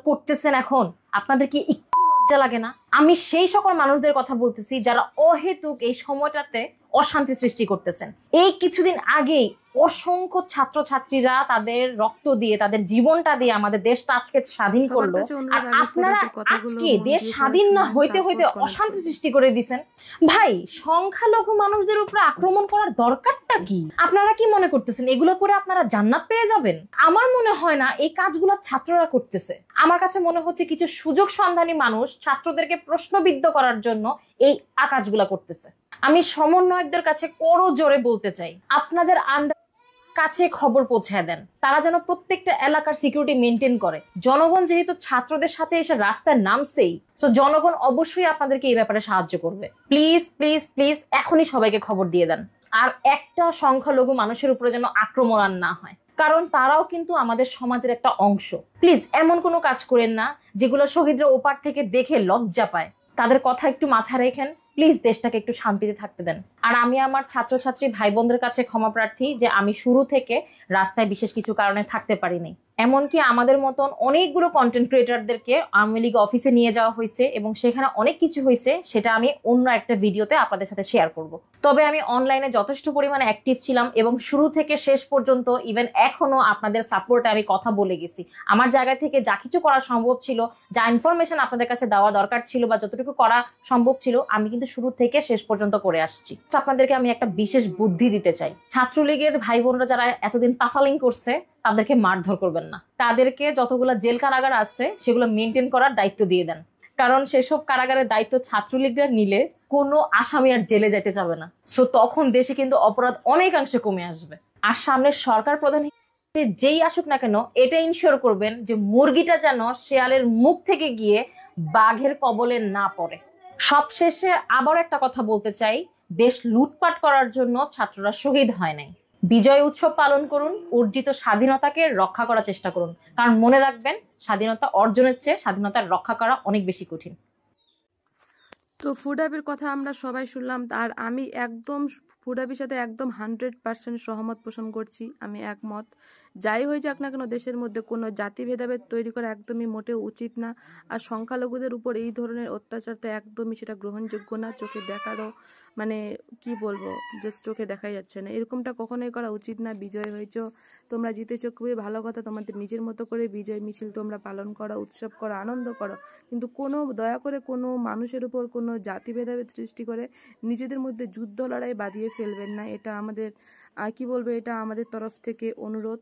করতেছেন এখন, আপনাদের কি একটু লজ্জা লাগে না? আমি সেই সকল মানুষদের কথা বলতেছি যারা অহেতুক এই সময়টাতে অশান্তি সৃষ্টি করতেছেন। এই কিছুদিন আগেই অসংখ্য ছাত্রছাত্রীরা তাদের রক্ত দিয়ে, তাদের জীবনটা দিয়ে আমাদের দেশটা আজকে স্বাধীন করলো, আর আপনারা আজকে দেশ স্বাধীন না হইতে হইতে অশান্তি সৃষ্টি করে দিছেন। ভাই, সংখ্যালঘু মানুষদের উপরে আক্রমণ করার দরকারটা কি? আপনারা কি মনে করতেছেন এগুলো করে আপনারা জান্নাত পেয়ে যাবেন? আমার মনে হয় না এই কাজগুলো ছাত্ররা করতেছে। আমার কাছে মনে হচ্ছে কিছু সুযোগ সন্ধানী মানুষ ছাত্রদেরকে প্রশ্নবিদ্ধ করার জন্য এই কাজগুলা করতেছে। আমি সমন্বয়কদের কাছে করজোরে বলতে চাই, আপনাদের কাছে খবর পৌঁছায় দেন, তারা যেন প্রত্যেকটা এলাকার সিকিউরিটি মেনটেন করে। জনগণ যেহেতু ছাত্রদের সাথে এসে রাস্তায় নামছেই, সো জনগণ অবশ্যই আপনাদেরকে এই ব্যাপারে সাহায্য করবে। প্লিজ প্লিজ প্লিজ এখনই সবাইকে খবর দিয়ে দেন, আর একটা সংখ্যালঘু মানুষের উপরে যেন আক্রমণ আর না হয়, কারণ তারাও কিন্তু আমাদের সমাজের একটা অংশ। প্লিজ এমন কোনো কাজ করেন না যেগুলো শহীদরা ওপার থেকে দেখে লজ্জা পায়। তাদের কথা একটু মাথায় রেখেন, প্লিজ দেশটাকে একটু শান্তিতে থাকতে দেন। আর আমি আমার ছাত্রছাত্রী ভাই বোনদের কাছে ক্ষমা প্রার্থী যে আমি শুরু থেকে রাস্তায় বিশেষ কিছু কারণে থাকতে পারিনি। এমনকি আমাদের মতন অনেকগুলো কন্টেন্ট ক্রিয়েটরদেরকে আওয়ামী লীগ অফিসে নিয়ে যাওয়া হয়েছে এবং সেখানে অনেক কিছু হয়েছে, সেটা আমি অন্য একটা ভিডিওতে আপনাদের সাথে শেয়ার করব। তবে আমি অনলাইনে যথেষ্ট পরিমাণে অ্যাক্টিভ ছিলাম এবং শুরু থেকে শেষ পর্যন্ত ইভেন এখনো আপনাদের সাপোর্টে আমি কথা বলে গেছি। আমার জায়গা থেকে যা কিছু করা সম্ভব ছিল, যা ইনফরমেশন আপনাদের কাছে দেওয়া দরকার ছিল বা যতটুকু করা সম্ভব ছিল, আমি কিন্তু শুরু থেকে শেষ পর্যন্ত করে আসছি। আপনাদেরকে আমি একটা বিশেষ বুদ্ধি দিতে চাই, ছাত্রলীগের ভাই বোনরা যারা এতদিন তাফালিং করছে তাদেরকে মারধর করবেন না। তাদেরকে যতগুলো জেল কারাগার আছে সেগুলো মেনটেন করার দায়িত্ব দিয়ে দেন, কারণ সেসব কারাগারের দায়িত্ব ছাত্রলীগরা নিলে কোনো আসামি আর জেলে যেতে যাবে না। সো তখন দেশে কিন্তু অপরাধ অনেকাংশে কমে আসবে। আর সামনে সরকার প্রধান যেই আসুক না কেন, এটা ইনশিওর করবেন যে মুরগিটা যেন শেয়ালের মুখ থেকে গিয়ে বাঘের কবলে না পড়ে। সবশেষে আবার একটা কথা বলতে চাই, দেশ লুটপাট করার জন্য ছাত্ররা শহীদ হয় নাই। বিজয় উৎসব পালন করুন, অর্জিত স্বাধীনতাকে রক্ষা করার চেষ্টা করুন, কারণ মনে রাখবেন স্বাধীনতা অর্জনের চেয়ে স্বাধীনতা রক্ষা করা অনেক বেশি কঠিন। তো ফুডাবির কথা আমরা সবাই শুনলাম, আর আমি একদম ফুডাবির সাথে একদম 100% সহমত পোষণ করছি। আমি একমত। যাই হয়ে যাক না কেন, দেশের মধ্যে কোনো জাতি ভেদাভেদ তৈরি করা একদমই মোটেও উচিত না। আর সংখ্যালঘুদের উপর এই ধরনের অত্যাচার তো একদমই সেটা গ্রহণযোগ্য না। চোখে দেখারও মানে কি বলবো, জাস্ট চোখে দেখাই যাচ্ছে না। এরকমটা কখনোই করা উচিত না। বিজয় হয়েছ, তোমরা জিতেছো, খুবই ভালো কথা। তোমাদের নিজের মতো করে বিজয় মিছিল তোমরা পালন করো, উৎসব করো, আনন্দ করো, কিন্তু কোনো দয়া করে কোনো মানুষের উপর কোনো জাতি ভেদাভেদ সৃষ্টি করে নিজেদের মধ্যে যুদ্ধ লড়াই বাঁধিয়ে ফেলবেন না। এটা আমাদের কি বলবো, এটা আমাদের তরফ থেকে অনুরোধ।